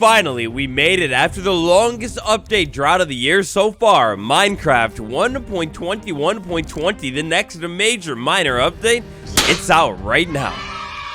Finally, we made it after the longest update drought of the year so far. Minecraft 1.21.20, the next major minor update, it's out right now.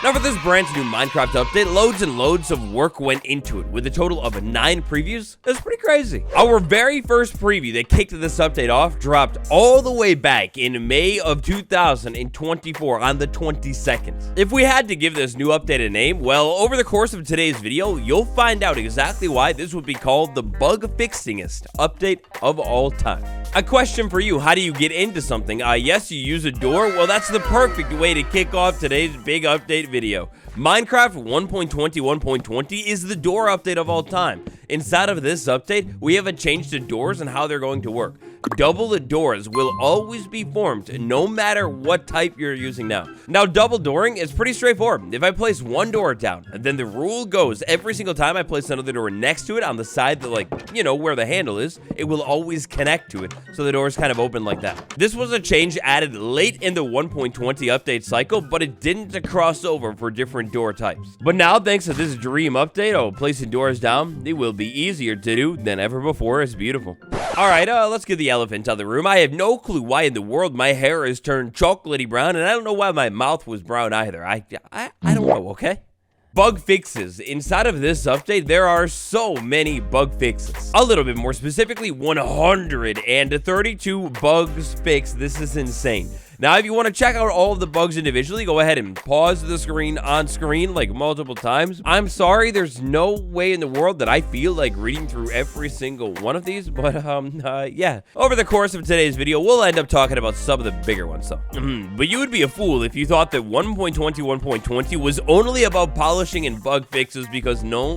Now for this brand new Minecraft update, loads and loads of work went into it, with a total of 9 previews. That's pretty crazy. Our very first preview that kicked this update off dropped all the way back in May of 2024 on the 22nd. If we had to give this new update a name, well, over the course of today's video, you'll find out exactly why this would be called the bug-fixingest update of all time. A question for you, how do you get into something? Yes, you use a door? Well, that's the perfect way to kick off today's big update video. Minecraft 1.21.20 is the door update of all time. Inside of this update, we have a change to doors and how they're going to work. Double the doors will always be formed no matter what type you're using now. Now, double dooring is pretty straightforward. If I place one door down, then the rule goes every single time I place another door next to it on the side that, like, you know, where the handle is, it will always connect to it. So the door is kind of open like that. This was a change added late in the 1.20 update cycle, but it didn't cross over for different door types. But now, thanks to this dream update, placing doors down, it will be easier to do than ever before. It's beautiful. All right, let's get the elephant out of the room. I have no clue why in the world my hair has turned chocolatey brown, and I don't know why my mouth was brown either. I don't know, okay? Bug fixes. Inside of this update, there are so many bug fixes. A little bit more specifically, 132 bugs fixed. This is insane. Now, if you want to check out all of the bugs individually, go ahead and pause the screen on screen like multiple times. I'm sorry, there's no way in the world that I feel like reading through every single one of these, but yeah. Over the course of today's video, we'll end up talking about some of the bigger ones, though. But you would be a fool if you thought that 1.21.20 was only about polishing and bug fixes, because no.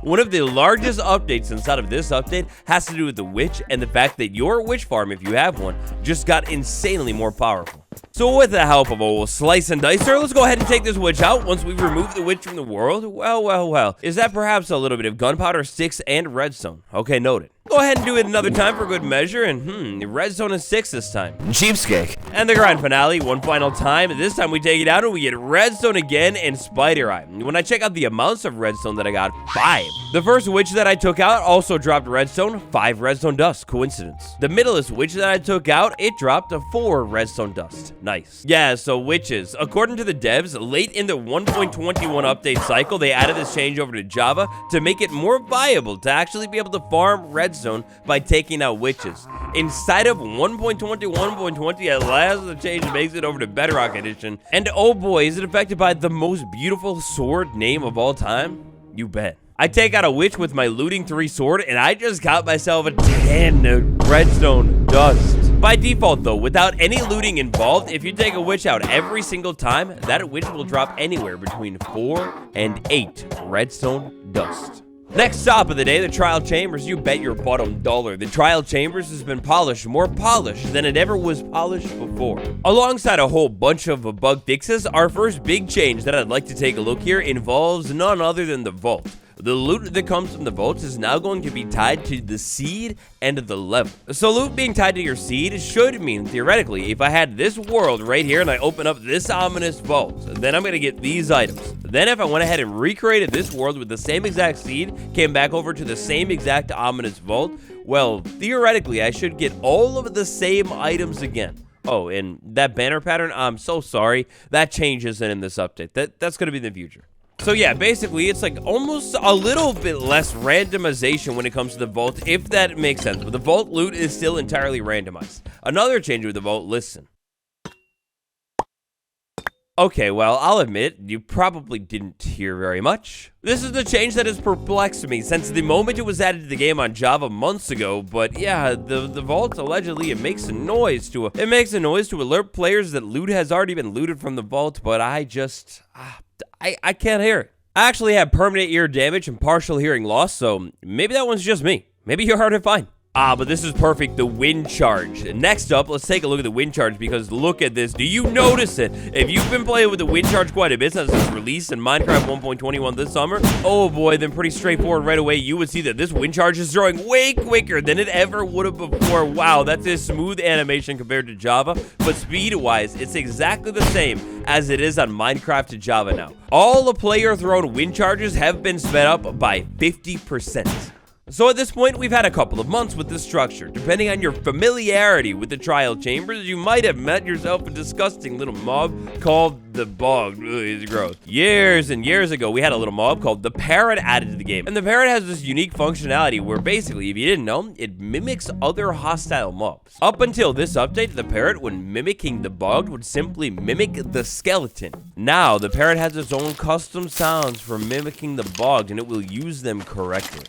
One of the largest updates inside of this update has to do with the witch and the fact that your witch farm, if you have one, just got insanely more powerful. So with the help of old Slice and Dicer, let's go ahead and take this witch out once we remove the witch from the world. Well. Is that perhaps a little bit of gunpowder, sticks, and redstone? Okay, noted. Go ahead and do it another time for good measure, and redstone is 6 this time. Cheapskate. And the grand finale, one final time. This time we take it out and we get redstone again and spider eye. When I check out the amounts of redstone that I got, 5. The first witch that I took out also dropped redstone, 5 redstone dust. Coincidence. The middlest witch that I took out, it dropped 4 redstone dust. Nice. Yeah, so witches. According to the devs, late in the 1.21 update cycle, they added this change over to Java to make it more viable to actually be able to farm redstone by taking out witches. Inside of 1.21.20, at last the change makes it over to Bedrock edition. And oh boy, is it affected by the most beautiful sword name of all time? You bet. I take out a witch with my looting 3 sword, and I just got myself a 10 redstone dust. By default though, without any looting involved, if you take a witch out every single time, that witch will drop anywhere between 4 and 8 redstone dust. Next stop of the day, the trial chambers. You bet your bottom dollar the trial chambers has been polished, more polished than it ever was polished before. Alongside a whole bunch of bug fixes, our first big change that I'd like to take a look here involves none other than the vault. The loot that comes from the vaults is now going to be tied to the seed and the level. So loot being tied to your seed should mean, theoretically, if I had this world right here and I open up this ominous vault, then I'm going to get these items. Then if I went ahead and recreated this world with the same exact seed, came back over to the same exact ominous vault, well, theoretically, I should get all of the same items again. Oh, and that banner pattern, I'm so sorry, that change isn't in this update. That's going to be in the future. So yeah, basically, it's like almost a little bit less randomization when it comes to the vault, if that makes sense. But the vault loot is still entirely randomized. Another change with the vault, listen. Okay, well, I'll admit, you probably didn't hear very much. This is the change that has perplexed me since the moment it was added to the game on Java months ago. But yeah, the vault, allegedly, it makes a noise to alert players that loot has already been looted from the vault, but I just... I can't hear it. I actually have permanent ear damage and partial hearing loss, so maybe that one's just me. Maybe you're hard to find. But this is perfect, the wind charge. Next up, let's take a look at the wind charge, because look at this. Do you notice it? If you've been playing with the wind charge quite a bit since its release in Minecraft 1.21 this summer, oh boy, then pretty straightforward right away, you would see that this wind charge is throwing way quicker than it ever would have before. Wow, that's a smooth animation compared to Java, but speed-wise, it's exactly the same as it is on Minecraft to Java now. All the player-thrown wind charges have been sped up by 50%. So at this point, we've had a couple of months with this structure. Depending on your familiarity with the trial chambers, you might have met yourself a disgusting little mob called the bawk. Ugh, it's gross. Years and years ago, we had a little mob called the parrot added to the game. And the parrot has this unique functionality where basically, if you didn't know, it mimics other hostile mobs. Up until this update, the parrot, when mimicking the bawk, would simply mimic the skeleton. Now, the parrot has its own custom sounds for mimicking the bawk, and it will use them correctly.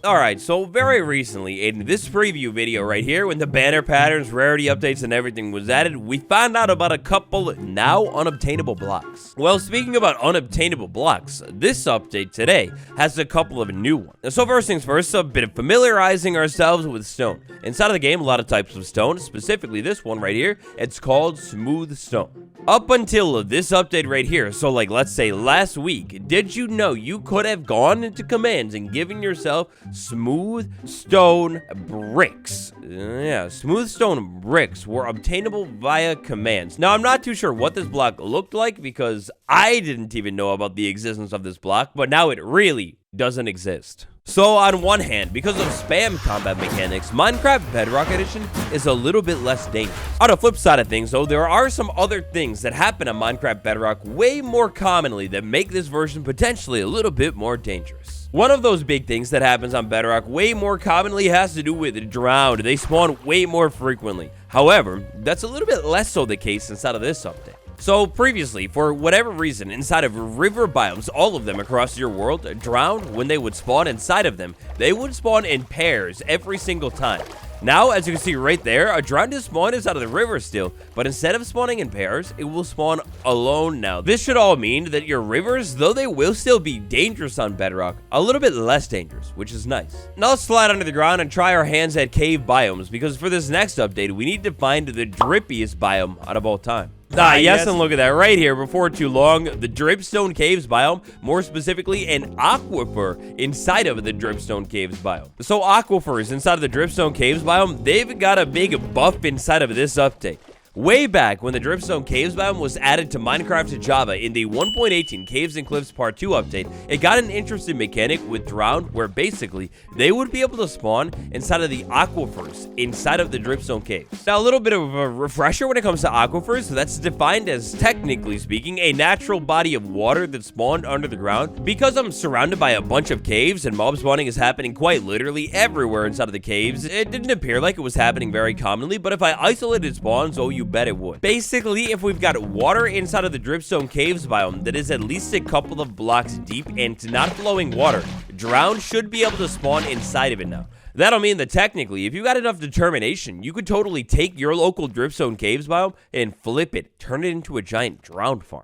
Alright, so very recently, in this preview video right here, when the banner patterns, rarity updates, and everything was added, we found out about a couple now unobtainable blocks. Well, speaking about unobtainable blocks, this update today has a couple of new ones. So first things first, a bit of familiarizing ourselves with stone. Inside of the game, a lot of types of stone, specifically this one right here, it's called smooth stone. Up until this update right here, so like let's say last week, did you know you could have gone into commands and given yourself smooth stone bricks? Yeah, smooth stone bricks were obtainable via commands. Now, I'm not too sure what this block looked like because I didn't even know about the existence of this block, but now it really doesn't exist. So on one hand, because of spam combat mechanics, Minecraft Bedrock Edition is a little bit less dangerous. On the flip side of things though, there are some other things that happen on Minecraft Bedrock way more commonly that make this version potentially a little bit more dangerous. One of those big things that happens on Bedrock way more commonly has to do with drowned. They spawn way more frequently. However, that's a little bit less so the case inside of this update. So previously, for whatever reason, inside of river biomes, all of them across your world, drowned, when they would spawn inside of them, they would spawn in pairs every single time. Now, as you can see right there, a drowned is spawned inside of the river still, but instead of spawning in pairs, it will spawn alone now. This should all mean that your rivers, though they will still be dangerous on Bedrock, a little bit less dangerous, which is nice. Now let's slide under the ground and try our hands at cave biomes, because for this next update, we need to find the drippiest biome out of all time. Yes, and look at that right here. Before too long, the Dripstone Caves biome, more specifically an aquifer inside of the Dripstone Caves biome. So aquifers inside of the Dripstone Caves biome, they've got a big buff inside of this update. Way back when the Dripstone Caves biome was added to Minecraft to Java in the 1.18 Caves and Cliffs Part 2 update, it got an interesting mechanic with drowned where basically they would be able to spawn inside of the aquifers inside of the Dripstone Caves. Now a little bit of a refresher when it comes to aquifers, that's defined as, technically speaking, a natural body of water that spawned under the ground. Because I'm surrounded by a bunch of caves and mob spawning is happening quite literally everywhere inside of the caves, it didn't appear like it was happening very commonly, but if I isolated spawns, oh, you bet it would. Basically, if we've got water inside of the Dripstone Caves biome that is at least a couple of blocks deep and not flowing water, drowned should be able to spawn inside of it now. That'll mean that technically, if you got enough determination, you could totally take your local Dripstone Caves biome and flip it, turn it into a giant drowned farm.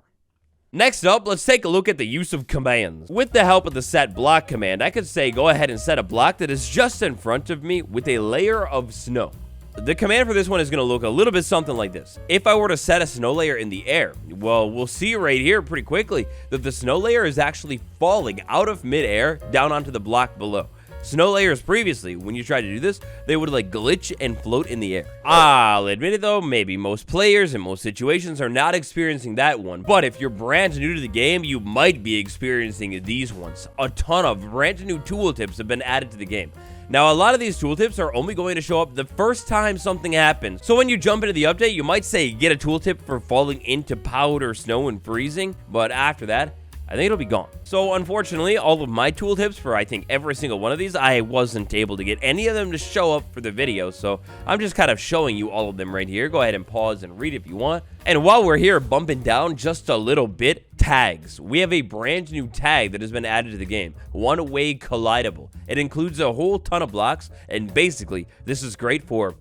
Next up, let's take a look at the use of commands. With the help of the set block command, I could say go ahead and set a block that is just in front of me with a layer of snow. The command for this one is going to look a little bit something like this. If I were to set a snow layer in the air, well, we'll see right here pretty quickly that the snow layer is actually falling out of midair down onto the block below. Snow layers previously, when you try to do this, they would like glitch and float in the air. I'll admit it though, maybe most players in most situations are not experiencing that one, but if you're brand new to the game, you might be experiencing these ones. A ton of brand new tooltips have been added to the game. Now, a lot of these tooltips are only going to show up the first time something happens. So when you jump into the update, you might say get a tooltip for falling into powder, snow, and freezing, but after that, I think it'll be gone. So unfortunately, all of my tooltips for I think every single one of these, I wasn't able to get any of them to show up for the video. So I'm just kind of showing you all of them right here. Go ahead and pause and read if you want. And while we're here bumping down just a little bit, tags. We have a brand new tag that has been added to the game. One-way collidable. It includes a whole ton of blocks. And basically, this is great for,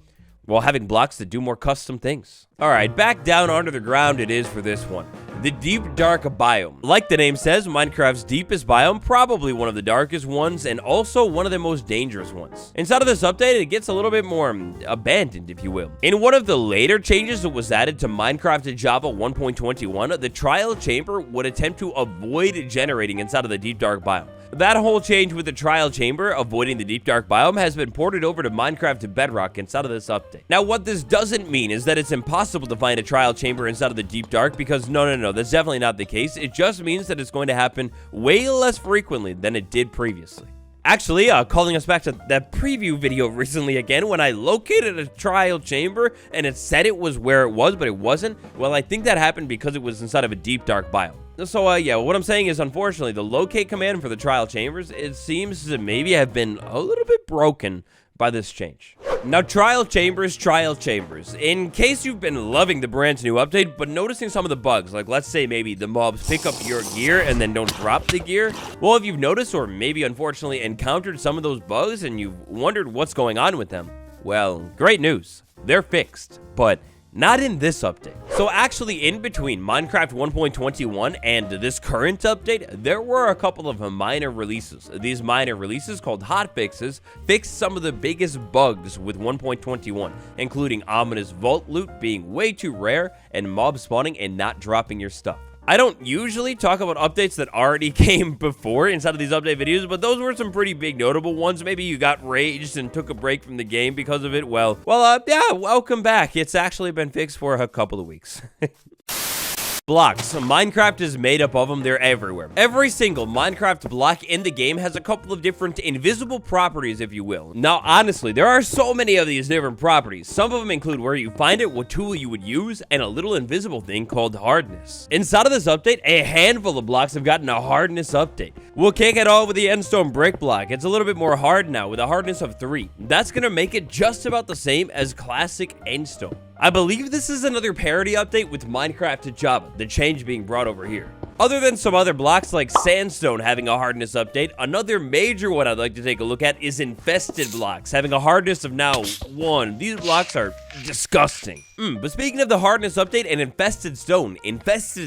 well, having blocks that do more custom things. All right, back down under the ground it is for this one. the deep dark biome. Like the name says, Minecraft's deepest biome, probably one of the darkest ones, and also one of the most dangerous ones. Inside of this update, it gets a little bit more abandoned, if you will. In one of the later changes that was added to Minecraft Java 1.21, the trial chamber would attempt to avoid generating inside of the deep dark biome. That whole change with the trial chamber avoiding the deep dark biome has been ported over to Minecraft Bedrock inside of this update. Now, what this doesn't mean is that it's impossible to find a trial chamber inside of the deep dark, because no, that's definitely not the case. It just means that it's going to happen way less frequently than it did previously. Actually, calling us back to that preview video recently again, when I located a trial chamber and it said it was where it was, but it wasn't. Well, I think that happened because it was inside of a deep dark biome. So, yeah, what I'm saying is, unfortunately, the locate command for the trial chambers, it seems to maybe have been a little bit broken by this change. Now, trial chambers. In case you've been loving the brand new update, but noticing some of the bugs, like let's say maybe the mobs pick up your gear and then don't drop the gear. Well, if you've noticed or maybe unfortunately encountered some of those bugs and you've wondered what's going on with them, well, great news. They're fixed, but not in this update. So actually, in between Minecraft 1.21 and this current update, there were a couple of minor releases. These minor releases, called hotfixes, fixed some of the biggest bugs with 1.21, including ominous vault loot being way too rare and mob spawning and not dropping your stuff. I don't usually talk about updates that already came before inside of these update videos, but those were some pretty big notable ones. Maybe you got raged and took a break from the game because of it. Well, yeah, welcome back. It's actually been fixed for a couple of weeks. Blocks. Minecraft is made up of them. They're everywhere. Every single Minecraft block in the game has a couple of different invisible properties, if you will. Now, honestly, there are so many of these different properties. Some of them include where you find it, what tool you would use, and a little invisible thing called hardness. Inside of this update, a handful of blocks have gotten a hardness update. We'll kick it all with the endstone brick block. It's a little bit more hard now with a hardness of 3. That's gonna make it just about the same as classic endstone. I believe this is another parody update with Minecraft Java, the change being brought over here. Other than some other blocks like sandstone having a hardness update, another major one I'd like to take a look at is infested blocks, having a hardness of now 1. These blocks are disgusting. But speaking of the hardness update and infested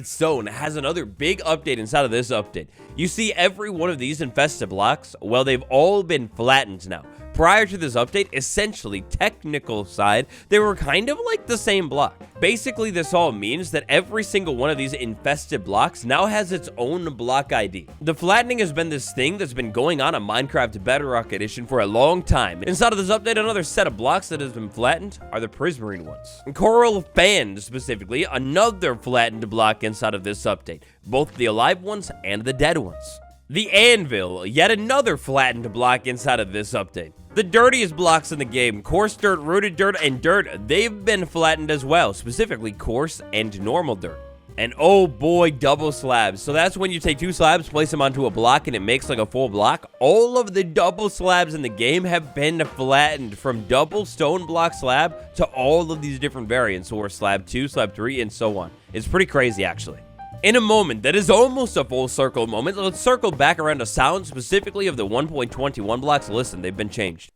stone has another big update inside of this update. You see every one of these infested blocks, well, they've all been flattened now. Prior to this update, essentially, technical side, they were kind of like the same block. Basically, this all means that every single one of these infested blocks now has its own block ID. The flattening has been this thing that's been going on Minecraft Bedrock Edition for a long time. Inside of this update, another set of blocks that has been flattened are the prismarine ones. Coral fan, specifically, another flattened block inside of this update, both the alive ones and the dead ones. The anvil, yet another flattened block inside of this update. The dirtiest blocks in the game, coarse dirt, rooted dirt, and dirt, they've been flattened as well, specifically coarse and normal dirt. And oh boy, double slabs. So that's when you take 2 slabs, place them onto a block, and it makes like a full block. All of the double slabs in the game have been flattened, from double stone block slab to all of these different variants, or slab 2, slab 3, and so on. It's pretty crazy, actually. In a moment that is almost a full circle moment, let's circle back around to sound, specifically of the 1.21 blocks. Listen, they've been changed.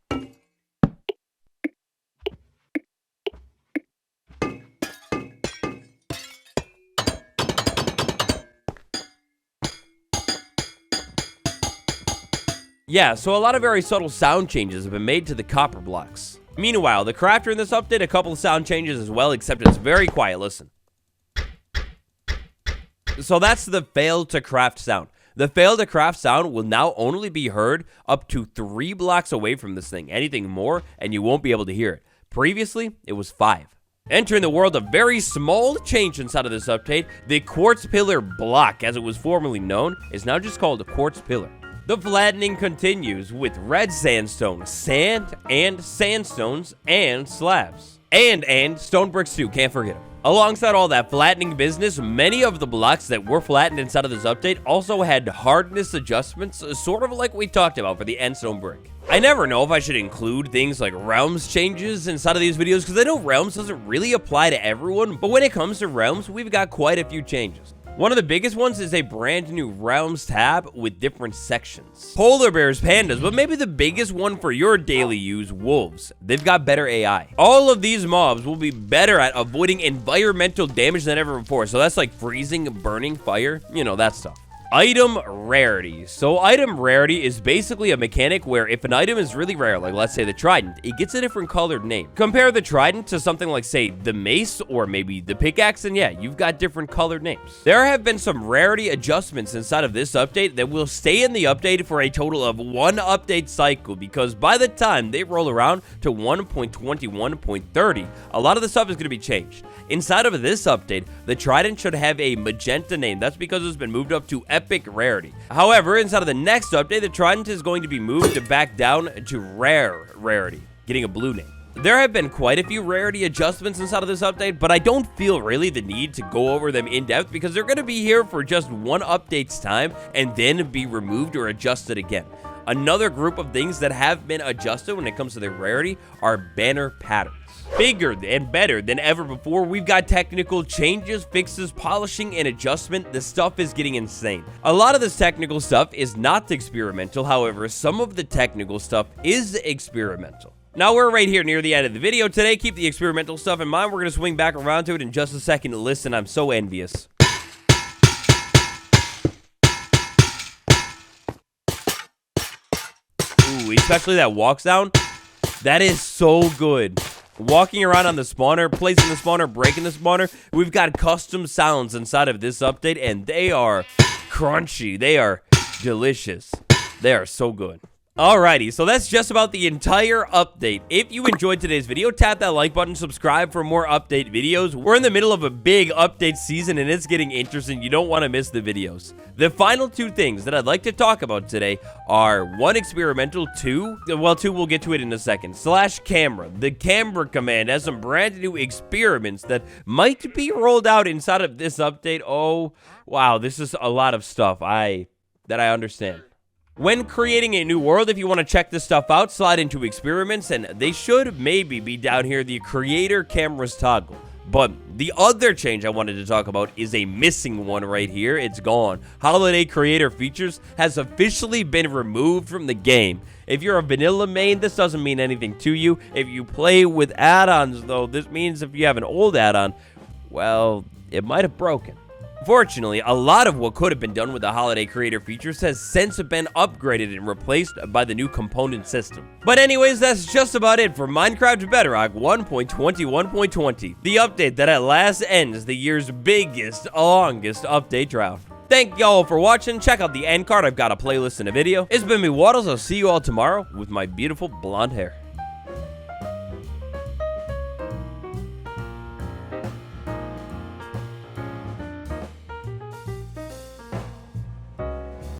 Yeah, so a lot of very subtle sound changes have been made to the copper blocks. Meanwhile, the crafter in this update, a couple of sound changes as well, except it's very quiet. Listen. So that's the fail to craft sound. The fail to craft sound will now only be heard up to 3 blocks away from this thing. Anything more, and you won't be able to hear it. Previously, it was 5. Entering the world, a very small change inside of this update, the quartz pillar block, as it was formerly known, is now just called a quartz pillar. The flattening continues with red sandstone, sand, and sandstones, and slabs. And stone bricks too, can't forget them. Alongside all that flattening business, many of the blocks that were flattened inside of this update also had hardness adjustments, sort of like we talked about for the endstone brick. I never know if I should include things like realms changes inside of these videos, because I know realms doesn't really apply to everyone, but when it comes to realms, we've got quite a few changes. One of the biggest ones is a brand new Realms tab with different sections. Polar bears, pandas, but maybe the biggest one for your daily use, wolves. They've got better AI. All of these mobs will be better at avoiding environmental damage than ever before. So that's like freezing, burning, fire, you know, that stuff. Item rarity. So item rarity is basically a mechanic where if an item is really rare, like let's say the trident, it gets a different colored name. Compare the trident to something like, say, the mace or maybe the pickaxe, and yeah, you've got different colored names. There have been some rarity adjustments inside of this update that will stay in the update for a total of 1 update cycle, because by the time they roll around to 1.21.30, a lot of the stuff is going to be changed. Inside of this update, the trident should have a magenta name. That's because it's been moved up to epic rarity. However, inside of the next update, the trident is going to be moved back down to rare rarity, getting a blue name. There have been quite a few rarity adjustments inside of this update, but I don't feel really the need to go over them in depth because they're going to be here for just 1 update's time and then be removed or adjusted again. Another group of things that have been adjusted when it comes to their rarity are banner patterns. Bigger and better than ever before, we've got technical changes, fixes, polishing, and adjustment. The stuff is getting insane. A lot of this technical stuff is not experimental. However, some of the technical stuff is experimental. Now, we're right here near the end of the video today. Keep the experimental stuff in mind. We're going to swing back around to it in just a second. Listen, I'm so envious. Ooh, especially that walk sound. That is so good. Walking around on the spawner, placing the spawner, breaking the spawner. We've got custom sounds inside of this update, and they are crunchy. They are delicious. They are so good. Alrighty, so that's just about the entire update. If you enjoyed today's video, tap that like button, subscribe for more update videos. We're in the middle of a big update season and it's getting interesting. You don't want to miss the videos. The final 2 things that I'd like to talk about today are 1, experimental, 2, well, 2, we'll get to it in a second, /camera. The camera command has some brand new experiments that might be rolled out inside of this update. Oh, wow, this is a lot of stuff that I understand. When creating a new world, if you want to check this stuff out, slide into experiments, and they should maybe be down here, the creator cameras toggle. But the other change I wanted to talk about is a missing one right here. It's gone. Holiday creator features has officially been removed from the game. If you're a vanilla main, this doesn't mean anything to you. If you play with add-ons, though, this means if you have an old add-on, well, it might have broken. Fortunately, a lot of what could have been done with the holiday creator features has since been upgraded and replaced by the new component system. But anyways, that's just about it for Minecraft Bedrock 1.21.20, the update that at last ends the year's biggest, longest update drought. Thank y'all for watching. Check out the end card. I've got a playlist and a video. It's been me, Waddles. I'll see you all tomorrow with my beautiful blonde hair.